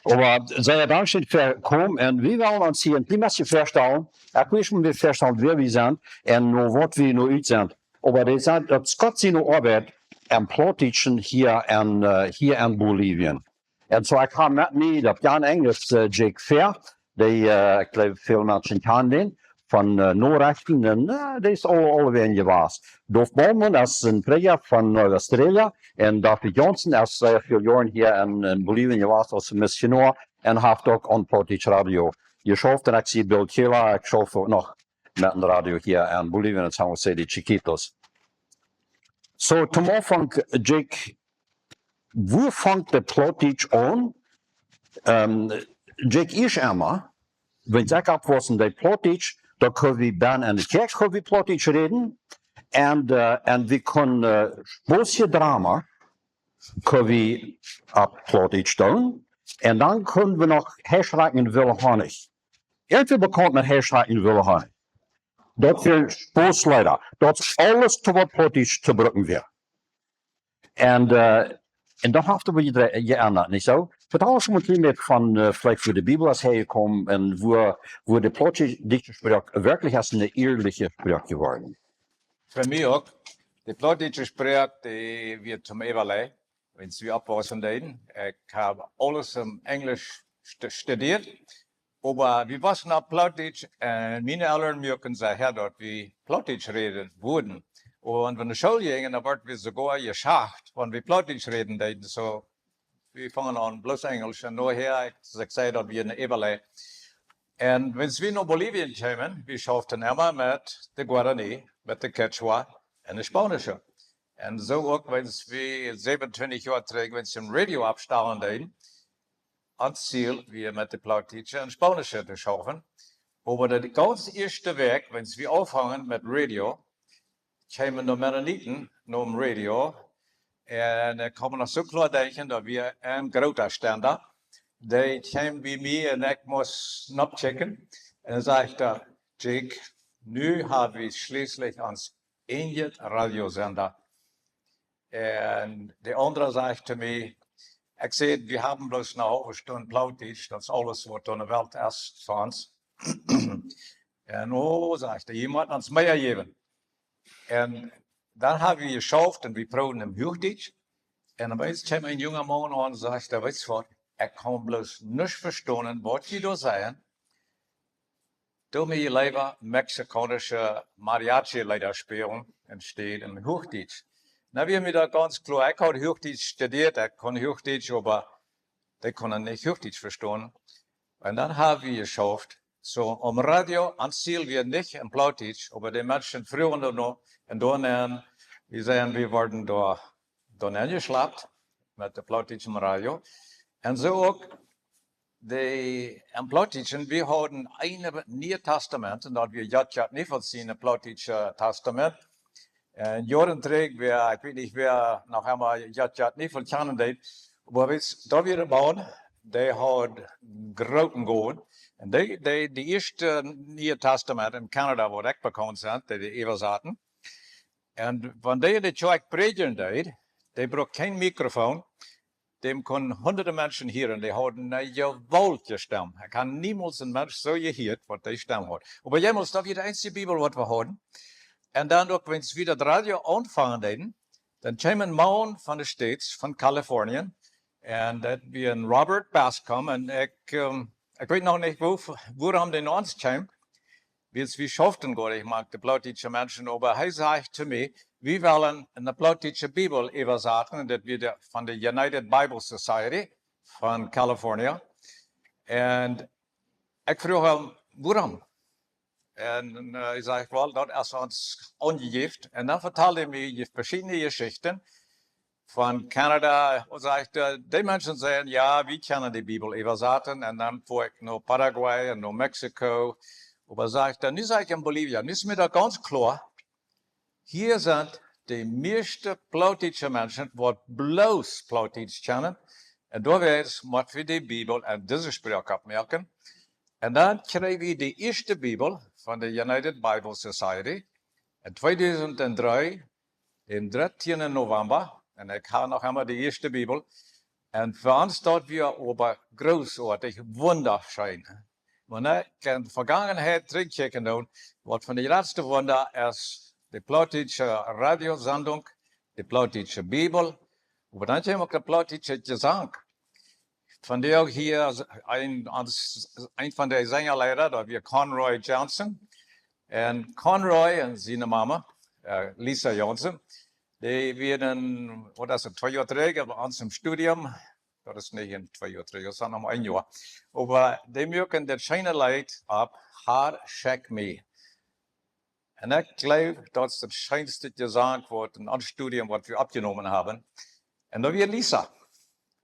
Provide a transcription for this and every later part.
Aber sehr dankzij voor komen en wie willen ons hier een klimaatje verstellen. Ik weet niet meer verstellen wie we zijn en wat we nu uit zijn. Aber die zijn dat Gott siene Oabeit en Plautdietschen hier in Bolivien. En zo ik ga met mij dat Jan Engels Jake Fair, die ik geloof veel mensen kennen den, van Noorrechten en die is alweer in geweest. Dolf Bowman is een priester van Australië en David Johnson is veel jaren hier in Bolivien geweest als missionair en heeft ook aan Plautdietsch radio geschaft. En ik zie Bill Kela, ik schaf ook nog met een radio hier in Bolivien, en San Jose de Chiquitos. So, zum Anfang, Jake, wo fängt der Plautdietsch an? Jake, ich immer, wenn ich abwasser, der Plautdietsch, da können wir dann in der Kirche Plautdietsch reden, und wir können große Drama, können wir ab Plautdietsch tun, und dann können wir noch Herschrecken in Willehonig. Irgendwie bekannt mit Herschrecken in Willehonig. Dat wir Spoorleider, dat alles te wat Plautdietsch te brücken wäre. En dat heeft we geändert, nicht so? Vertel uns mal ein bisschen von, vielleicht wo die Bibel ist hergekommen und wo die Plautdietsche Sprache wirklich als eine ehrliche Sprache geworden. Für mich auch. Die Plautdietsche Sprache, die wird zum Eberlei, wenn wir abwachsen denen. Ich habe alles im Englisch studiert. Aber wir waren nach Plautdietsch und meine Eltern mögen sich her dort wie Plautdietsch reden würden. Und wenn die Schule gingen, dann wurden wir sogar geschacht, wenn wir Plautdietsch reden. So, wir fangen an bloß Englisch und nachher, ich sage dort wie eine Eberlei. Und wenn wir nach Bolivien kamen, wir schafften immer mit der Guarani, mit der Quechua und der Spanische. Und so auch, wenn wir 27 Jahre zurück, wenn sie im Radio abstellen denen, ans Ziel, wir mit der Plautdietsche und Spanische zu schaffen. Aber der ganz erste Weg, wenn wir aufhängen mit Radio, kamen die Mennoniten noch im Radio. Und da kann man noch so klar denken, dass wir ein großer Ständer, die kamen wie mir und ich muss nachchecken. Und dann sagte Jake, nu haben wir schließlich ans Inget Radiosender. Und der andere sagte mir, ich sehe, wir haben bloß eine halbe Stunde Plautdietsch, das ist alles, was in der Welt ist für uns. Und oh, sagte jemand uns mehr geben. Und dann haben wir geschafft und wir proben im Hochdeutsch. Und dann kam ein junger Mann an und sagte, weißt du was, ich kann bloß nicht verstehen, was die da sagen. Du mir lieber mexikanische Mariachi-Lieder spielen und steht im Hochdeutsch. Na, wir haben mir da ganz klar, ich habe Hochdeutsch studiert, ich kann Hochdeutsch, aber die können nicht Hochdeutsch verstehen. Und dann haben wir geschafft, so am Radio anzielen wir nicht im Plautdietsch, aber die Menschen früher noch, und dann, wir sehen, wir wurden da angeschleppt mit dem Plautdietschen Radio. Und so auch, im Plautdietschen, wir haben ein Neues Testament, und da wir jetzt nicht vollziehen, ein Plautdietsche Testament. Jaren terug, ik weet niet wer nog helemaal dat niet van kennen deed, maar da wir bauen, die had groten goed. En die eerste Nieuwe Testament in Canada, waar ik bekannt zijn, die even zaten. En wanneer die Tjoek predigen deed, die braucht geen microfoon, dem kon honderden mensen hören, die hadden een geweldige stem. Ik heb niemals een mens zo gehoord wat die stem had. Maar jemals, dat is de einzige Bibel wat we hadden. Und dann, wenn wir wieder das Radio anfangen, dann kam ein Mann von den States, von Kalifornien, und das war ein Robert Bascom, und ich weiß noch nicht, woran den uns kam, wie schafften Gott, ich mag die Plautdietsche Menschen, aber er sagt zu mir, wir wollen eine Plautdietsche Bibel übersetzen, das wird von der United Bible Society von Kalifornien, und ich frage ihn, woran? Und ich sage, well, das ist uns angegeben. Und dann verteilte er mir verschiedene Geschichten von Kanada. Und sagte, die Menschen sagen, ja, wir kennen die Bibel übersetzen. Und dann fuhr ich nach Paraguay und nach Mexiko. Aber sagte, nu sage ich in Bolivia, nu ist mir da ganz klar, hier sind die meisten Plautdietsche Menschen, die bloß Plautdietsch kennen. Und da wird was für die Bibel in dieser Sprache abmerken. Und dann kregen wir die erste Bibel von der United Bible Society in 2003, am 13. November. Und ich habe noch einmal die erste Bibel. Und für uns dort wir aber großartig, wunderschön. Und ich kann in der Vergangenheit zurückchecken, was von den letzten Wunder ist die Plautdietsche Radiosendung, die Plautdietsche Bibel, aber dann haben wir auch die Plautdietsche Gesang. Von der auch hier ein von der Sängerleiter, da wir Conroy Johnson. Und Conroy und seine Mama, Lisa Johnson, die werden, oder ist 2 Jahre träger bei uns im Studium. Das ist nicht in 2 Jahre träger, sondern um 1 Jahr. Aber die mögen das schöne Lied ab, Heart Shake Me. Und ich glaube, das ist das schönste Gesang, was in unserem Studium, was wir abgenommen haben. Und da wird Lisa,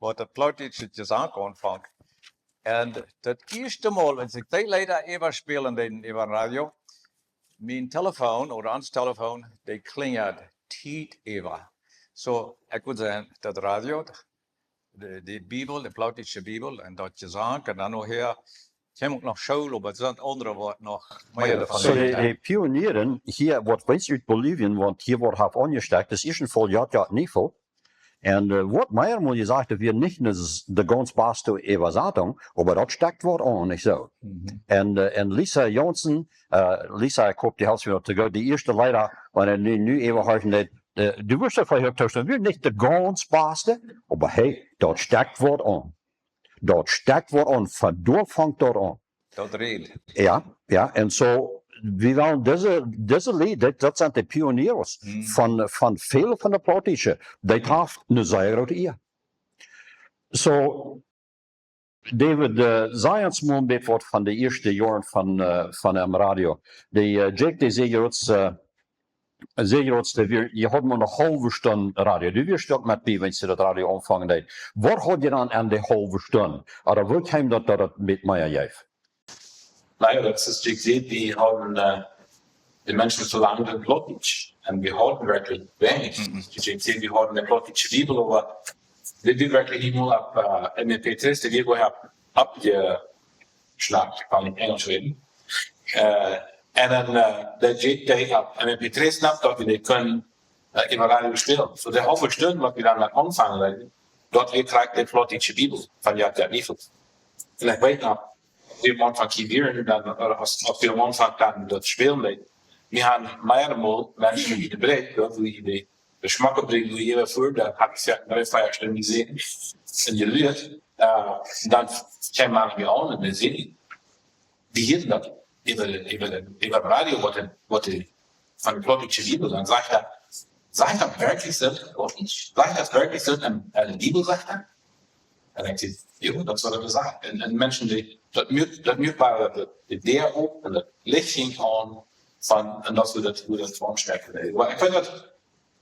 was das Plautdietsche Gesang anfängt. Und das erste Mal, wenn ich die Lieder immer spielen, über Radio, mein Telefon oder ans Telefon, die klingelt tiet über. So, ich würde sagen, das Radio, die Bibel, die Plautdietsche Bibel und das Gesang, und dann noch her, ich habe auch noch Schule, aber es sind andere, was noch mehr davon So die Pionieren hier, wat weiß uit Bolivien, want hier wordt half angesteckt, das ist ein voll Jahr nicht voll. Und wat mehr muss ich sagen, wir nicht de ganz beste Übersetzung, aber das steckt wat an, nicht so. Und Lisa Johnson, Lisa, ich hoffe, die hast wieder zu gehen, die erste leider, wenn nu überhaufen, du wirst ja vielleicht auch wir nicht de ganz beste, aber hey, das steckt wat an. Dat steckt wat an, von dort fängt dort an. Das redet. Ja, en zo, we willen deze lied, dat zijn de pioniers van vele van de Plautdietsche. Die heeft een zeer grote eer. Zo, David, zei ons maar een beetje wat van de eerste jaren van de radio. Jack, die zei je had maar een halve stunde radio. Du wirst ook met bij, wenn je dat radio aanvangen deed. Wat had je dan aan de halve stunde? Of wat heim dat met mij geeft? Naja, das ist, ich sehe, die haben die Menschen so lange den Plautdietsch. Und wir halten wirklich wenig. Ich sehe, wir halten die Plautdietsche Bibel, aber wir wirklich nur ab MP3, die wir abgeschnappt, ich kann nicht Englisch reden. Und dann, der geht der ab MP3 snappt, dass wir die können immer Radio spielen. So der halbe Stunde, was wir dann anfangen, dort trägt die Plautdietsche Bibel von Jakob Niefels. Und ich weiß noch, wir am Anfang hier, dann, oder als wir am Anfang dann das spielen, wir haben mehrmals Menschen die gebrecht, wie die Geschmack bringen, wie jeder vor, da habe ich ja 3 Feierstunden gesehen, und gelehrt, dann kämen wir an und wir sehen, die hier das über Radio, was die von der Plautdietsche Bibel, dann sagt er wirklich so, sagt das wirklich so, eine Bibel sagt er? Dann denkt sie, ja, das soll er sagen. Und Menschen, die, das mir war der auch, und das Licht hing an, und das wird das Formstärke. Ich finde das,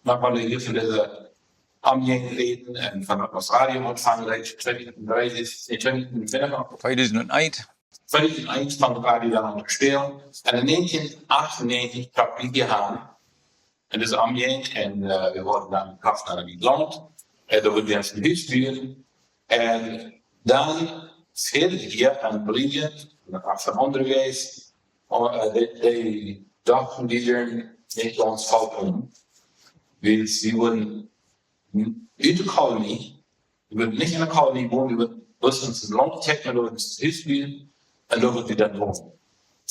manchmal hier von dieser Amjeng reden, und von das Radio anfangen, 2001. 2001 van de radio dan aan het spelen. En in 1998 trok ik gegaan. En dus Amjeng, en we worden dan gebracht naar het land. En daar wordt ons een huis sturen. En dan verder hier aan Bolivia, en ook van andere geweest, die dachten die er niet ons vallen. We worden uit de kolonie, we worden niet in de kolonie wonen, we worden ons het land trekken, we worden ons huis sturen. En dan wordt we dat wonen.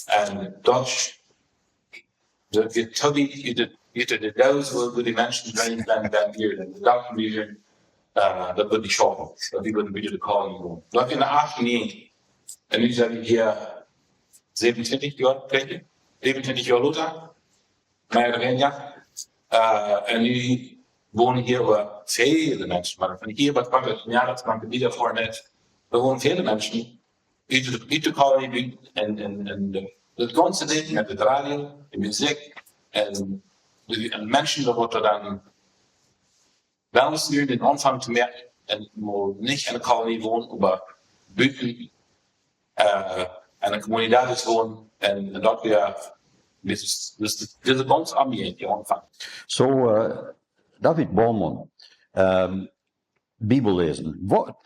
En dat we toby uit de doos waar die mensen zijn dan hier. En de dachten die er dat wordt die schoppen. Dat die worden weer de kolonie wonen. Dat in de 18 en nu zijn we hier 27 jaar geleden. 27 jaar later. Maar ja. En nu wonen hier vele mensen. Maar van hier wat kwam het, ja dat kwam niet daarvoor net. Er wonen vele mensen uit de kolonie en het ganze ding met de radio, de muziek en mensen dat wordt er dan wel eens nu den Anfang te merken en niet in de kolonie wonen, maar buiten en een communiteit wonen en dat weer dus deze ganz ambient die Anfang. So, David Baumann, Bibel lesen. Wat,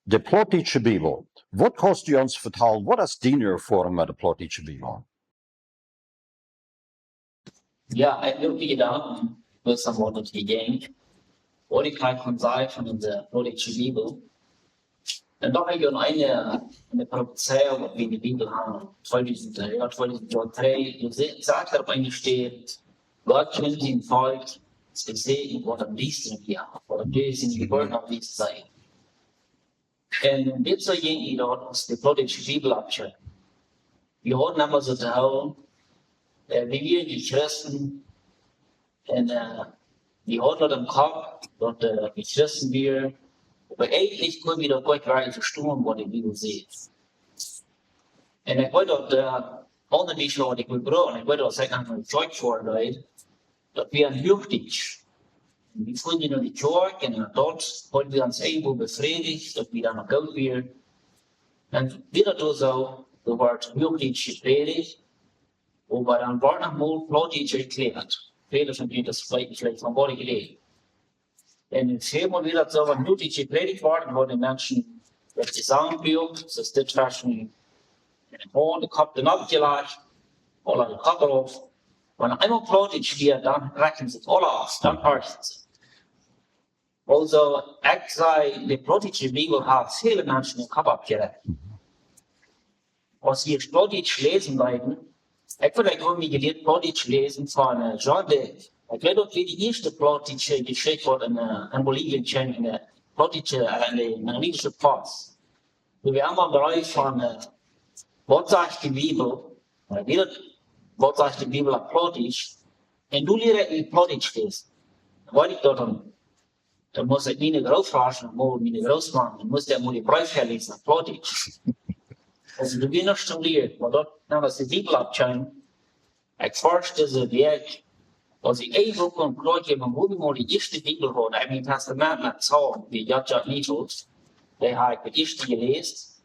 de Plautdietsche Bibel. Wat kost u ons vertellen? Wat is die ervaring met de Plautdietsche Bibel? Ja, ik heb gedaan. Dat is een woord dat je denkt. wat ik gleich kon sagen von der Plautdietsche Bibel. Und da habe ich eine Prophezeiung, was wir in der Bibel haben, 2003, sagt er eigentlich steht, Gott kennt den Volk, es gesegnet, was am liebsten hier, oder die sind die Geburt am liebsten sein. Und dit soll jenen dort aus der Plautdietsche Bibel abschauen. Wir hatten immer so zu Hause, wie wir die Christen, und wir hatten dort im Kopf, dort die Christen wir, aber eigentlich können wir doch gut weiter verstehen, was die Bibel sagt. Und ich wollte dort andere Menschen, was ich will brauchen, ich wollte dort sagen, an der Church vorbereiten, dass wir ein Plautdietsch. Wir fuhren in die Church und dort wollten wir uns irgendwo befriedigt, dass wir dann noch Geld werden. Und wieder so, da wird Plautdietsch gepredigt, aber dann wird noch mal Plautdietsch erklärt. Viele von denen das vielleicht von Body gelegt. Und in Februar wieder so, wenn Plautdietsch gepredigt worden, wo die Menschen das zusammengeführt, das ist das Fashion, den Kopf dann abgelegt, oder den Kopf auf. Wenn einmal Plautdietsch wird, dann rechnen sie alle aus, dann horchen sie. Also, ich sage, die Plautdietsche Bibel hat viele Menschen den Kopf abgelegt. Was wir Plautdietsch lesen werden, ich würde irgendwie gelehrt Plautdietsch lesen von John Dave. Ich weiß auch, wie die erste Plautdietsche Geschichte wurde in Bolivia, in der Plautdietsche, in der Nanitischen Post. Wir haben im Bereich von, was sagt die Bibel, was sagt die Bibel auf Plautdietsch, und du lehrst in Plautdietsch lesen. Weil ich dort dann muss ich meine Großvater, meine Großmann, dann muss der mal die Briefe lesen auf Plautdietsch. Also du wirst noch studiert, weil dort, wenn wir die Bibel abschauen, ich forsche diese Werk, als ich eben und Leute geben, wo wir mal die erste Bibel haben, im Testament mit Zahlen, wie Jadjad Nichols, der habe ich die erste gelesen.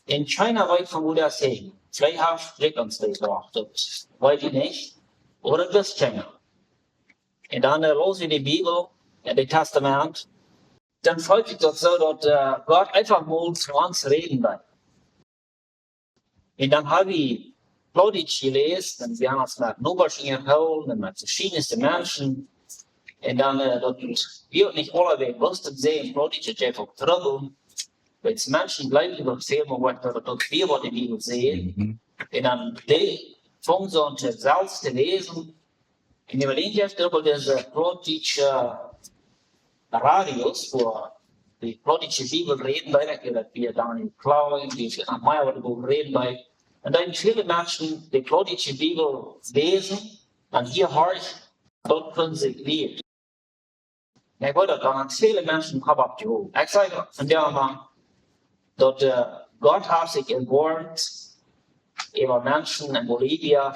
In China weit von wo das sagen, vielleicht hast du uns das gemacht, das weiß ich nicht, oder das ist China. Und dann lese ich die Bibel, das Testament, dann folgt ich das so, dass Gott einfach mal zu uns reden wird. Und dann habe ich Plautdietsch gelesen, und wir haben uns mit Noberschen geholt, und mit verschiedensten Menschen. Und dann, wir nicht alle wussten sehen, Plautdietsch ist einfach Trouble. Weil die Menschen bleiben über das Thema, was wir in der Bibel sehen. Und dann, die fangen so an, selbst zu lesen. Und ich überlege jetzt über diese Plautdietsche Radios, wo die Plautdietsche Bibel reden, dass wir dann in Klauen, die am Mai reden, und dann viele Menschen die Plautdietsche Bibel lesen, und hier horch, dort können sie leben. Ich wollte dann an viele Menschen abgeholt. Ich sage von der Mann, dass Gott hat sich entworfen über Menschen in Bolivia.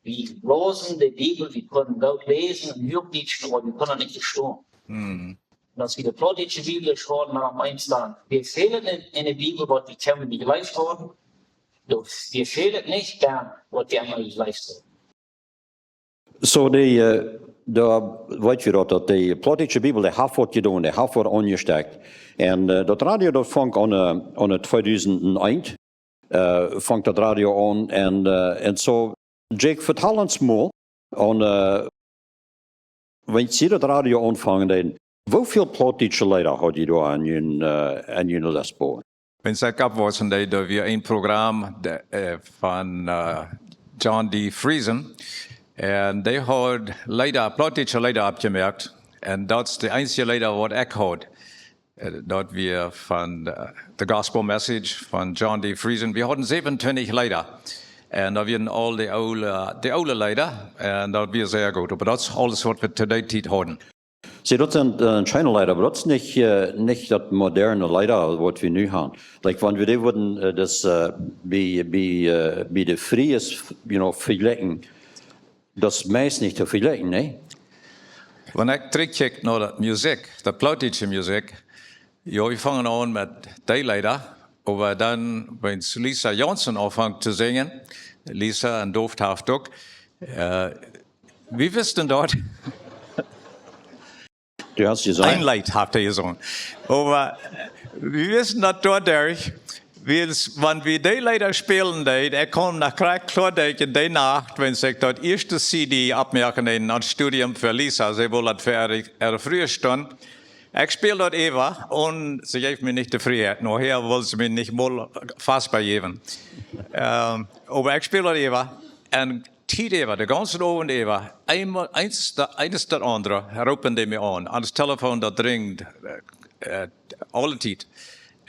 Wir losen die Bibel, wir können Gott lesen und Plautdietsch, aber wir können nicht verstehen. Als wir die Plautdietsche Bibel geschaut haben, am Einstand, wir fehlen in der Bibel, was wir kennen, die geleist haben. Wir fehlen nicht dann, was wir einmal geleist haben. So, da weet je dat de Plautdietsche Bibel, die heeft wat gedaan, die heeft wat aangestekt. En dat radio, dat vangt aan 2001, vangt dat radio aan. En zo, Jake, vertel ons mal, wanneer je dat radio aanvangen, hoeveel Plautdietsche Leiter had je daar aan je lesboek? Wenn es gab, was da wir ein Programm von John D. Friesen, und der hat leider, Plautdietsche Leiter abgemerkt, und das ist der einzige Leiter, was ich hat. Dort wir von The Gospel Message von John D. Friesen, wir hatten 27 Leiter. Und da werden alle die oude Leiter, und das wird sehr gut. Aber das ist alles, was wir zu der Zeit haben. Sie, dat zijn China Leiter, aber das ist nicht das moderne Leiter, was wir nu haben. Like, wenn wir die würden, das bei der Fries, vergleichen, das meist nicht zu vergleichen, ne? Wenn ich zurückkijk naar de Musik, de Plautdietsche Musik, ja, wir fangen an mit der Leiter, aber dann, wenn Lisa Johnson anfängt zu singen, Lisa und Dofthaft auch, wie wisst denn dort? Du hast gesagt. Ein Lied habt ihr gesungen. Aber wir wissen, dass dort wenn wir die Lieder spielen, ich komme nach Klautdietsch in der Nacht, wenn ich dort erste CD abmerken in ein Studium für Lisa, sie wollen das für ihre frühe Stunde. Ich spiele dort Eva und sie gibt mir nicht die Freiheit. Nachher wollen sie mir nicht mal fassbar geben. Aber ich spiele dort Eva und Tiet Eva, der ganze Abend Eva, eines der andere, rufen die mir an. An das Telefon, das dringt, alle Tiet.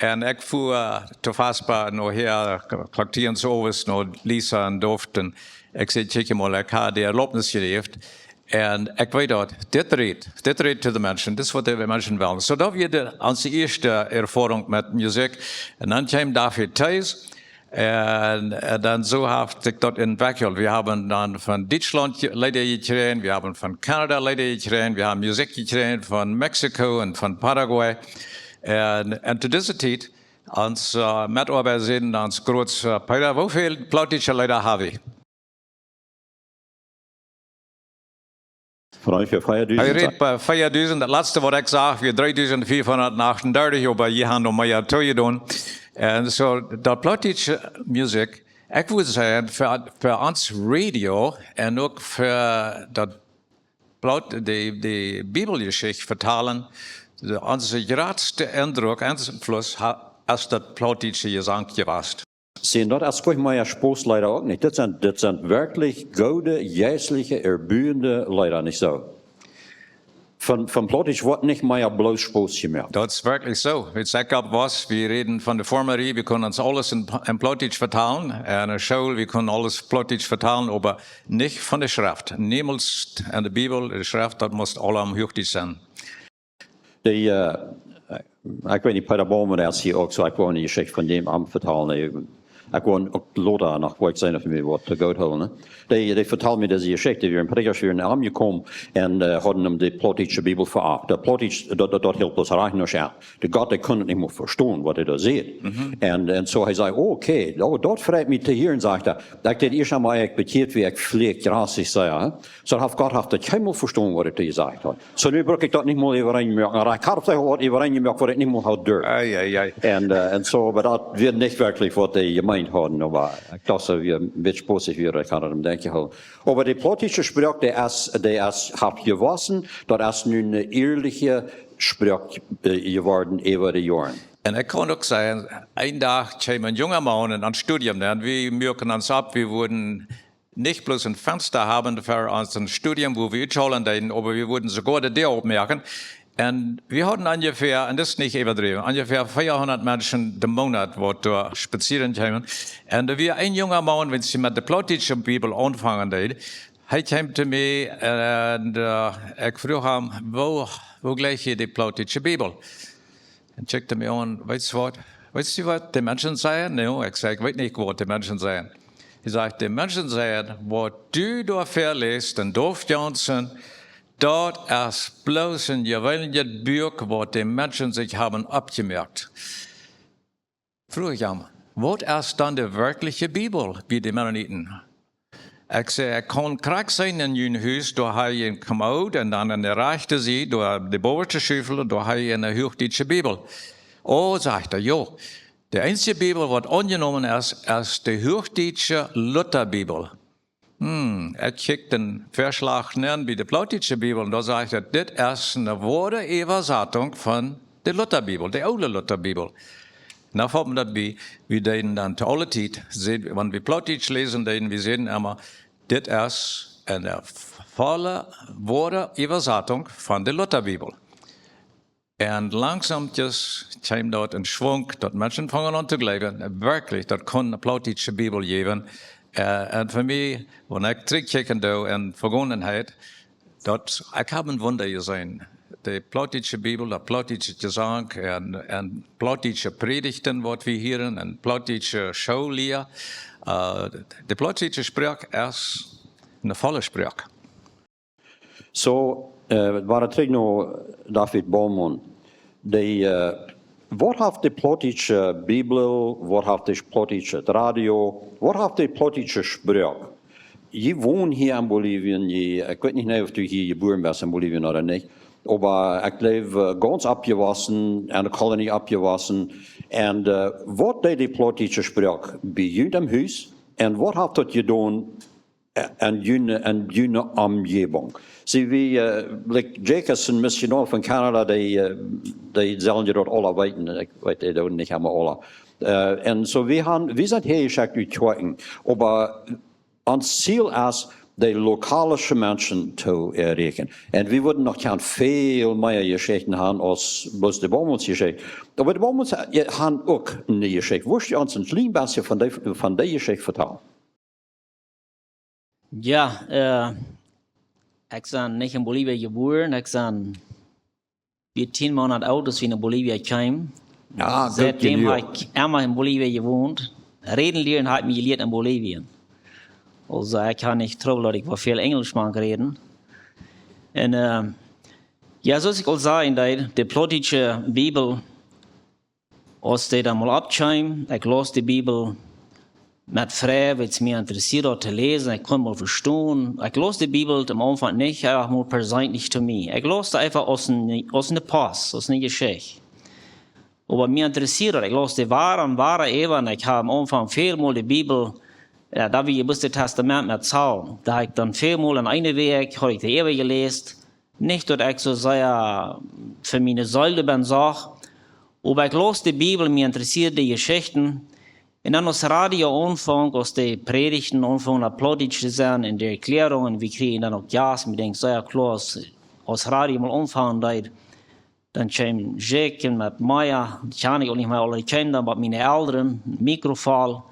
Und ich fuhr zu fassbar nachher, klaktieren so was, noch Lisa und durften. Ich sage, check mal, ich habe die Erlaubnis gegeben. Und ich weiß dort, dit redt zu den Menschen, das ist, was die Menschen wollen. So, da wird unsere erste Erfahrung mit Musik. Und dann kam David Theis. Und dann so hat sich dort entwickelt. Wir haben dann von Deutschland Leute gekriegt, wir haben von Kanada Leute gekriegt, wir haben Musik gekriegt von Mexiko und von Paraguay. Und zu dieser Zeit, als Mitarbeiter sind, als groß, Peter, wie viele Plautdietsche Leute habe ich? Ungefähr 4.000. Hij reed bij 4.000. Het laatste wat ik zag, weer 3.438, aber je gaan nog meer toe doen. En zo, dat Plautdietsche muziek, ik wil zeggen, voor ons radio en ook voor dat de Bibelgeschichte vertalen, onze grootste indruk en invloed als dat Plautdietsche gezang geweest. Sehen dort als Kirchmeier Spoß leider auch nicht. Das sind wirklich gute, jässliche, erbühende Leute, nicht so. Von Plautdietsch wird nicht mehr bloß Spoß gemacht. Das ist wirklich so. Ich sage was, wir reden von der Formerie, wir können uns alles in Plautdietsch vertalen. In der Schule, wir können alles Plautdietsch vertalen, aber nicht von der Schrift. Niemals in der Bibel, die Schrift, das muss alle am Hochdeutsch sein. Ich weiß nicht, Peter Baumann hat hier auch so, ich will eine Geschichte von dem am vertalen. Ich will auch Lothar nach Wolk sein, für mich was zu Gott holen. Die vertellen mir diese Geschichte. Wir sind Predigers, wir sind angekommen und hatten ihm die Plautdietsche Bibel verachtet. Der Plautdietsch, dort hilft uns reich noch an. Der Gott, der konnte nicht mehr verstehen, was er da sieht. Und so er sagt, okay, dort freut mich zu hören, sagt er. Ich hätte erst einmal bekiert, wie ich pflegt, grassig sei. So hat Gott hat kein Mal verstehen, was er da gesagt hat. So nu brauche ich dort nicht mal übereinmerken. Ich habe es auch übereingemerkt, was ich nicht mal hat dürfen. Und so, aber das wird nicht wirklich, was die gemeint haben, aber ich dachte, wir ein bisschen positiv, ich kann dem denken. Aber die Plautdietsche Sprache, die hat gewassen, das ist nun eine ehrliche Sprache geworden über die Jahre. Und ich kann auch sagen, ein Tag kam ein junger Mann in ein Studium, und wir merken uns ab, wir würden nicht bloß ein Fenster haben für unser Studium, wo wir schauen, aber wir würden sogar die Tür aufmerken. Und wir hatten ungefähr, und das ist nicht übertrieben, ungefähr 400 Menschen im Monat, die da spazieren kamen. Und da wir ein junger Mann, wenn sie mit der Plautdietsche Bibel anfangen, er kam zu mir und ich frug ihn, wo gleich hier die Plautdietsche Bibel? Und checkte mir an, weißt du was die Menschen sagen? No, ich sage, ich weiß nicht, was die Menschen sagen. Er sagt, die Menschen sagen, was du da verliest, in Dorf Johnson, dort ist bloß ein gewöhnliches Buch, wo die Menschen sich haben abgemerkt. Frage ich ihn, was ist dann die wirkliche Bibel, wie die Mennoniten? Ich sage, er kann krank sein in ein Haus, da habe ich ein Kommod, und dann in der rechten Seite, da habe ich die bovenste Schüssel, da habe ich eine Hochdeutsche Bibel. Oh, sagt er, ja. Die einzige Bibel, die angenommen ist die Hochdeutsche Lutherbibel. Er kriegt den Vorschlag an bei der Plautdietsche Bibel und da sagt er, das ist eine wahre Übersetzung von der Lutherbibel, der alte Lutherbibel. Dann haben wir das bei, wir sehen dann zu aller Zeit, wenn wir Plautdietsch lesen, wir sehen immer, das ist eine volle, wahre Übersetzung von der Lutherbibel. Und langsam kam dort ein Schwung, dort Menschen fangen an zu glauben, wirklich, das kann eine Plautdietsche Bibel geben. Und für mich, wenn ich zurückkicke in Vergangenheit, ich habe ein Wunder gesehen. Die Plautdietsche Bibel, der Plautdietsche Gesang und Plautdietsche Predigten, was wir hören, und Plautdietsche Schaulieder. Die Plautdietsche Sprache ist eine volle Sprache. So, war terug naar David Baumann. Wat heeft de Plautdietsche Bibel, wat heeft de Plautdietsche radio, wat heeft de Plautdietsche Sprache? Je woont hier in Bolivien, ik weet niet of u hier geboren bent in Bolivien of niet, aber ich lebe ganz abgewassen, in der Kolonie abgewassen. Und wat deed die Plautdietsche Sprache bij jullie im Huis? En wat heeft dat gedaan in jullie omgeving? Zie wie, like Jake is een missionair van Canada, die zullen je dat alle weten. Ik weet het niet helemaal alle. En zo, we zijn hier geschickt uit aber ons ziel is die lokale Menschen zu erreichen. Und wir würden noch gern viel mehr Geschichten haben als bloß die Baumungsgeschichte. Aber die Baumungs haben auch eine Geschichte. Würdest du uns ein klein bisschen von der Geschichte vertellen? Ja, ich bin nicht in Bolivia geboren. Ich bin 10 Monate alt, als wir in Bolivia kamen. Ja, seitdem habe ich immer in Bolivia gewohnt. Reden lernen hat mich gelehrt in Bolivien. Also ich kann nicht trouwen dat ik wel veel Engels mag reden. En ja, zoals ik al zei, de Plautdietsche Bibel, als die dan mal abkwam, ik las die Bibel met vrij, wat het mij interessiert te lezen, ik kon mal verstaan. Ik las die Bibel am Anfang nicht, einfach mal persönlich zu mir. Ich las die einfach aus einer Pass, aus einer Geschichte. Aber mich interessiert, ich las die wahre Evan, ich habe am Anfang vielmal die Bibel. Ja, da wir das Testament mit Zahlen, da habe ich dann vielmal an einer Weg, habe ich die Ehe gelesen. Nicht, dass ich so sehr für meine Säule bin, aber ich las die Bibel, mich interessiert die Geschichten. Und dann das Radio Anfang, aus den Predigten Anfang der Plautdietsch sind, in der Erklärungen, wir kriegen dann auch Gas, mir denke sehr klar, aus Radio mal anfangen, dann kam Jake mit Maya, die kann ich auch nicht mehr alle kennen, aber meine Eltern, Mikrofon.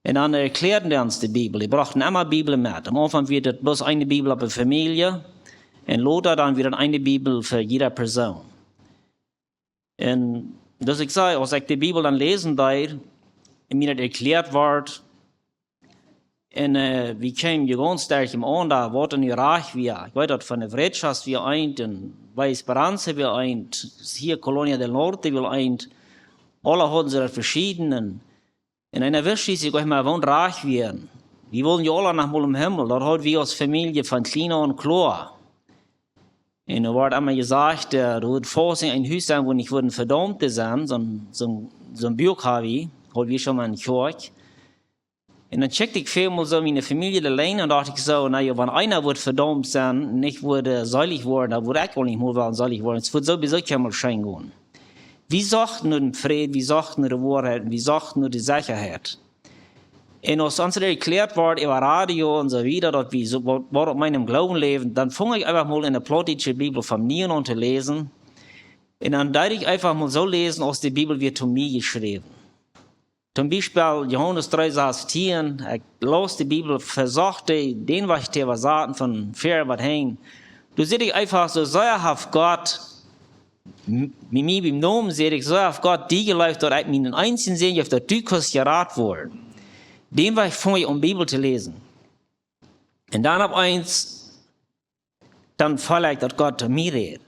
Und dann erklärten die uns die Bibel. Die brachten immer Bibel mit. Am Anfang wird das bloß eine Bibel für Familie. Und später dann wieder eine Bibel für jede Person. Und das ich sage, als ich die Bibel dann lesen darf, und mir das erklärt wird, und wir kamen ganz stark im An, da wurde in Irak wir, ich weiß das von der Wirtschaft wir ein, und bei Esperanza wir ein, hier Colonia del Norte wir ein, alle hatten sie verschiedenen. In einer Wirtschaft, ich mal wohnt reich werden. Wir wollen ja alle nach mal im Himmel. Dort haben wir als Familie von klein und klar. Und da wird immer gesagt, du würdest vorher ein Haus sein, wo nicht würden Verdammte sein, so ein Buch habe ich, haben wir schon mal in Kirche. Und dann checkte ich vielmal so meine Familie allein und dachte ich so, naja, wenn einer wird verdammt sein, nicht würde seilig werden, dann würde ich auch nicht mehr seilig werden. Es wird sowieso kein mal schein gehen. Wir suchten nur den Frieden, wir suchten nur die Wahrheit, wir suchten nur die Sicherheit. Und als uns erklärt wird über Radio und so weiter, dass wir so auf meinem Glauben leben, dann fange ich einfach mal in der Plautdietsche Bibel von mir an zu lesen. Und dann darf ich einfach mal so lesen, als die Bibel wird zu mir geschrieben. Zum Beispiel Johannes 3, Vers 10, ich las die Bibel, versuchte, den was ich dir was sagten, von Fair, was hängt. Du siehst dich einfach so sehr auf Gott, mit mir beim Namen sehe ich so auf Gott, die geläuft, dass ich meinen einzigen sehen, auf der Tykos gerat wurde. Dem war ich fange um Bibel zu lesen. Und dann ab eins, dann falle ich, dass Gott zu mir redet.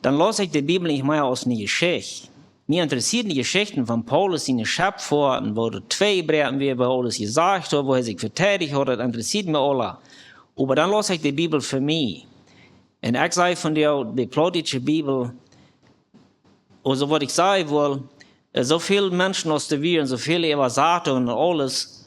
Dann lasse ich die Bibel nicht mehr aus einer Geschichte. Mir interessieren die Geschichten von Paulus in den Schöpfungen, wo die 2 Briefen wie Paulus gesagt hat, wo er sich verteidigt hat, das interessiert mich alle. Aber dann lasse ich die Bibel für mich. Und ich sage von dir, die Plautdietsche Bibel, also was ich sagen will, so viele Menschen aus der Welt, so viele Übersetzungen und alles.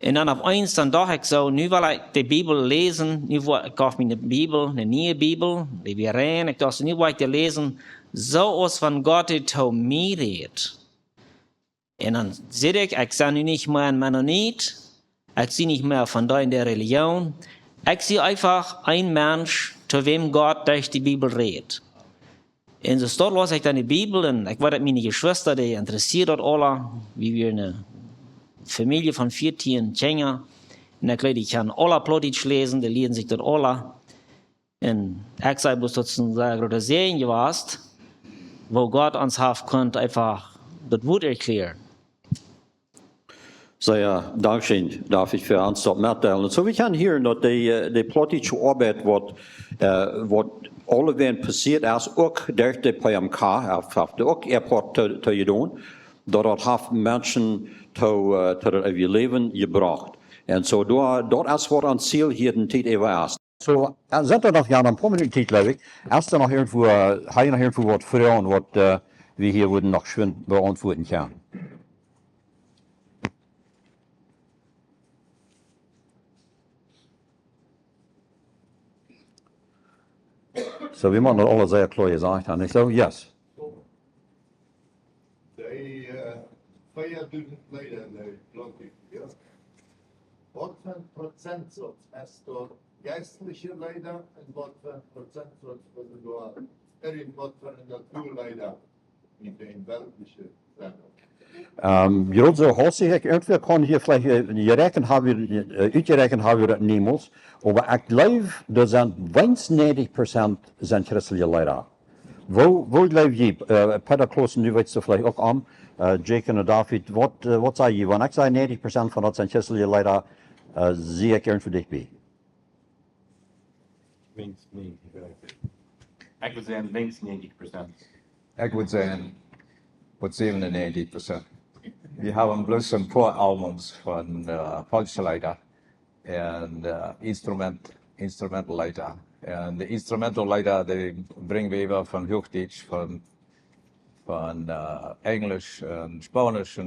Und dann auf eins, dann dachte ich so, nu will ich die Bibel lesen, nu will ich auf meine Bibel, eine neue Bibel, die wir rein, ich dachte, nu will ich die lesen, so aus von Gott zu mir redet. Und dann sehe ich sehe nicht mehr ein Mennonit, ich sehe nicht mehr von da in der Religion, ich sehe einfach ein Mensch, zu wem Gott durch die Bibel redet. Und so dort las ich dann die Bibel und ich weiß, meine Geschwister, die interessiert dort alle, wie wir eine Familie von 14 Kinder. Und ich kann alle Plautdietsch lesen, die lesen sich dort alle. Und ich sage, bloß sozusagen, oder sehen gewesen, wo Gott uns helfen konnte, einfach das Wort erklären. Sehr Dankeschön, darf ich für uns dort mitteilen. So, wir können hören, dass die Plautdietsche Arbeit, was alle werden passiert ist, auch durch die PMK, auch Airport zu tun, dort haben Menschen zu ihr Leben gebracht. Und so, dort ist was ein Ziel hier in Zeit ist. So, sind er noch ja een paar Minuten tijd, glaube ik. Als er nog irgendwo, hij nog irgendwo wat vragen wat we hier würden noch schön beantworten können. So, we moeten alles sehr klar gesagt haben. Ich so, yes. Die 4000 Leute in der Plautdietsch, ja. Wat voor procentsatz hast du geistliche Leiter und was für procentsatz würden du irgendwas von Naturleiter in den weltlichen Sachen? Ja, so hastig, ik irgendwie kan hier vielleicht, uitgerekend hebben we dat niemals, aber ik geloof, er zijn wenigstens 90% zijn christelijke leider. Wo geloof je, Peter Kloossen, nu weet je vielleicht ook aan, Jake en David, wat zei je? Want ik zei 90% van dat zijn christelijke leider, zie ik irgendwie dichtbij. Links 90. Ik wil zeggen links 90%. Ik würde sagen, wat 97%. Wir haben bloß ein paar Albums von Volksleiter und Instrumentalleiter. Und die Instrumentalleiter, die bringen wir über von Hochdeutsch, von Englisch und Spanisch.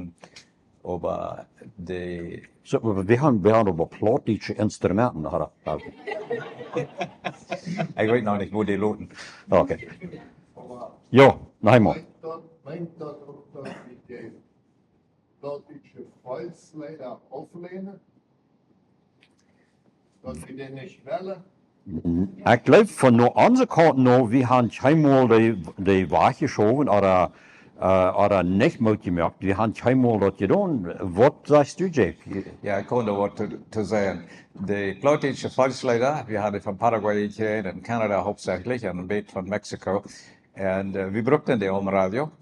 Aber die... So, we gaan over Plautdietsche Instrumenten hadden. Ich weiß noch nicht, wo die loten. Okay. Ja, noch einmal. Meint das auch, dass wir die Plautdietsche Volksleiter auflehnen? Dass wir den nicht wählen? Ik geloof van onze kant nou, we gaan helemaal die waag geschoven oder nicht mal gemerkt. Wir haben keinmal das getan. Was sagst du, Jake? Ja, ich konnte was zu sagen. Die Plautdietsche Volksleiter, wir hatten von Paraguay hier in Kanada hauptsächlich und ein bisschen von Mexiko. Und wir brauchten die am Radio.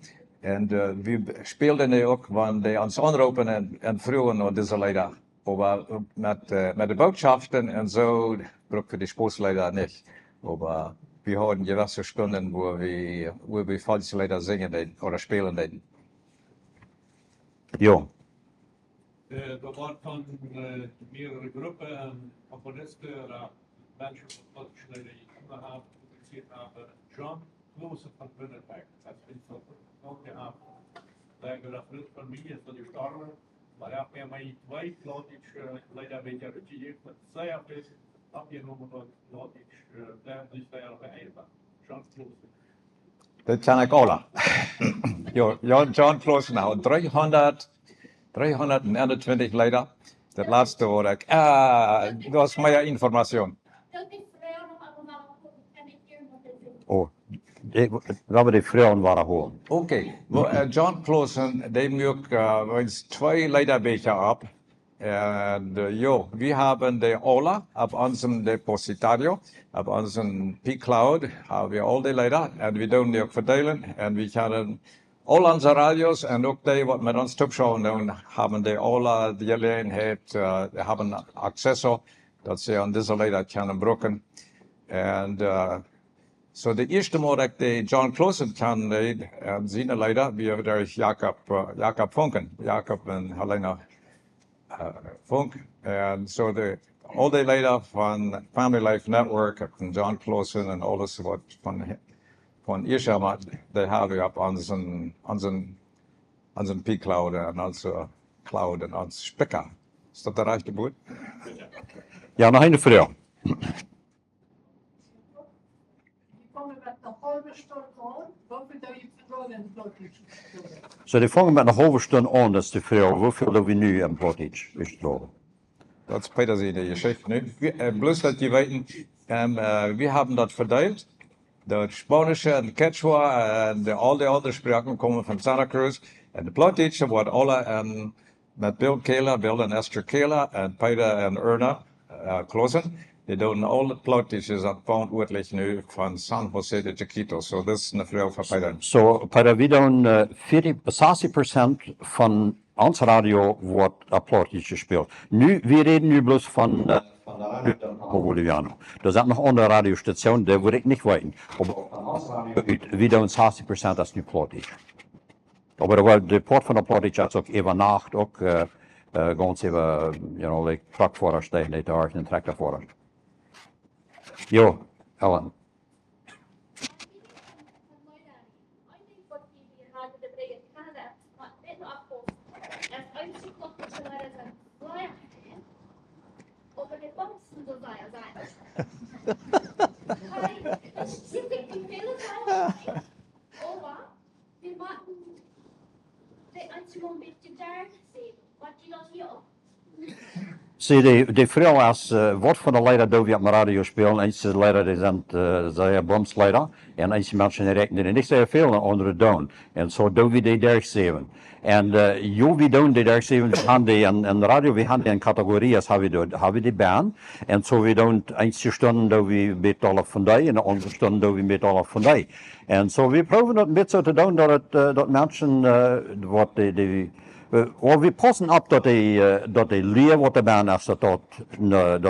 Und wir spielten die auch, wenn die uns anrufen und früher noch diese Leiter. Aber mit den Botschaften und so brauchten wir die Sportsleiter nicht. Aber wir hatten gewisse Stunden, wo wir Volkslieder singen oder spielen. Ja. Da waren von mehrere Gruppen, Komponisten oder Menschen, die Volkslieder haben, publiziert haben. John Klose von Winnipeg, das bin ich auch gehabt. Der Freund von mir ist gestorben, weil er mir meine zwei Plautdietsche Lieder mitgebracht hat, sehr viel abgenommen und Plautdietsch, der sich da noch verändert. John Klose. Das kann ich alle. Ja, John Klose hat 321 Lieder. Das letzte war ich, du hast mehr Information. Oh, we die Frauen waren holen. Okay, John Klose, die mögt uns zwei Liederbecher ab. Und ja, wir haben die alle auf unserem Depositario, auf unserem P-Cloud, haben wir all die Lieder und wir tun die auch verteilen. Und wir können all unsere Radios und auch die, die mit uns zuschauen, haben die alle die Gelegenheit, haben Access, dass sie an diese Lieder können brauchen. Und so die erste Mal, dass ich John Klose kann, seine Lieder, wie durch Jakob Funken, Jakob und Helena Funk. And so all die Lieder von Family Life Network, von John Klose und alles, was von Irscham, die haben wir auf unseren P-Cloud und unsere Cloud und unser Speaker. Ist das der rechte Boot? Ja, nog een Frau. So, die fangen mit einer halben Stunde an, das ist die Frage, wofür wir nu im Plautdietsch gesprochen. Das ist Peter seine Geschichte. Ne? Bloß, dass die weiten, wir haben das verteilt. Das Spanische und Quechua und all die anderen Sprachen kommen von Santa Cruz. Und die Plautdietsche wird alle mit Bill und Esther Kehler und Peter und Erna Kloosen. Die doen alle Plautdietsche verantwoordelijk nu van San Jose de Chiquito. So, das ist eine Frau von Peter. So, Peter, wir tun 60% von ons Radio wordt Plautdietsch gespielt. Nu, wir reden nu bloß von Boliviano. Da sind noch andere Radiostationen, da würde ich nicht weiten. Aber wir tun 60% das nu Plautdietsch. Aber der Port von der Plautdietsch hat auch über Nacht auch ganz über, like Truckfahrer stehen, die da und Traktorfahrer. Jo, Ellen. Zie, die vrouw als wat van de leider doe je op mijn radio spelen. Eentje leider die zijn zij bomsleider. En eentje mensen die rekenen. En ik zei veel naar andere doen. En zo doen we die 37. En jo, we doen die 37. We hebben die in de radio, we hebben die in categorieën, hebben we die baan. En zo we doen eentje stunden doen we met alle van die. En de andere stunden doen we met alle van die. En zo we proberen dat een beetje te doen dat mensen wat die og vi passen op dat de leer wat erbij is,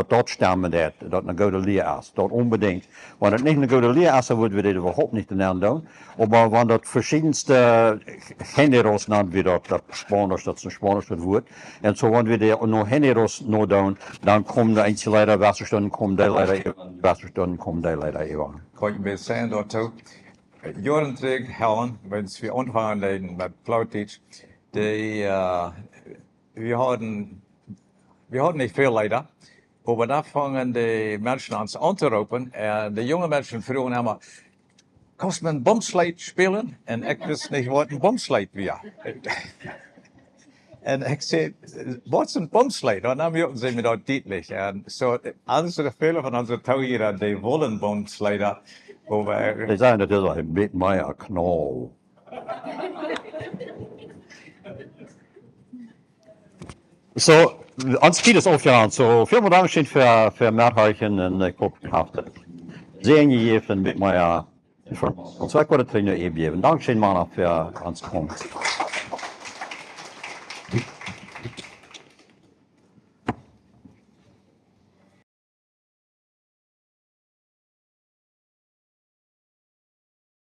dat stemmen dat een goede leer is, dat unbedingt. Want het niet een goede leer is, dan würden wir das überhaupt nicht aan doen. Maar wanneer dat verschiedenste generos dan weer dat Spanisch, dat een Spanisch wordt. En zo wanneer we die nog generos nog doen, dan komen de eentje leider wasserstunden, komen die leider even, wasserstunden, komen die leider even. Kan je me zeggen daartoe? Jaren terug, Helen, als we ontvangen met Plautdietsch, wir hatten nicht viel leider, aber da fangen die Menschen an anzurufen. Die jungen Menschen fragen immer, kannst du ein Bumsleit spielen? Und ich wusste nicht, was ein Bumsleit wäre. Und ich zei, wat is een bomsleid? En dan merken ze me dat deutlich. En zo, alles de vele van onze touwjeren, die willen bomsleider. Die zijn het is een beetje meer knal. So, ans geht es aufgehört. So, vielen Dank für Mehrheichen und ich hoffe, ihr habt es sehr gegeben mit meiner Information. So, ich wollte es Ihnen eben geben. Dankeschön, Mann, für ans Kommen.